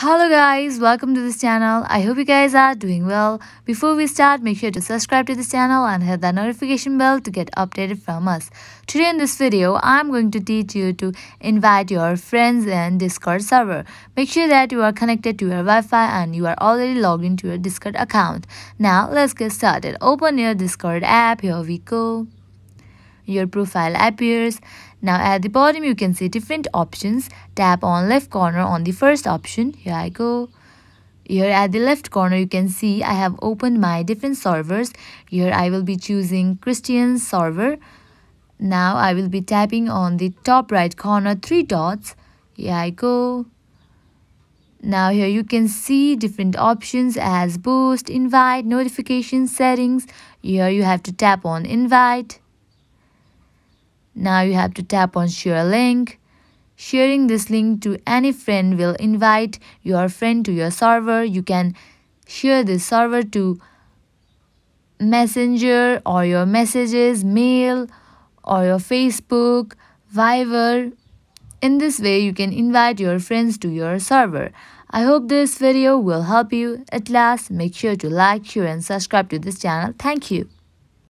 Hello guys, welcome to this channel. I hope you guys are doing well. Before we start, make sure to subscribe to this channel and hit the notification bell to get updated from us. Today in this video, I'm going to teach you to invite your friends in Discord server. Make sure that you are connected to your Wi-Fi and you are already logged into your Discord account. Now let's get started. Open your Discord app. Here we go. Your profile appears. Now at the bottom you can see different options. Tap on left corner on the first option. Here I go. Here at the left corner you can see I have opened my different servers. Here I will be choosing Christian server. Now I will be tapping on the top right corner three dots. Here I go. Now here you can see different options as boost, invite, notifications, settings. Here you have to tap on invite. Now you have to tap on share link. Sharing this link to any friend will invite your friend to your server. You can share this server to Messenger or your messages, mail or your Facebook, Viber. In this way you can invite your friends to your server. I hope this video will help you. At last, make sure to like, share and subscribe to this channel. Thank you.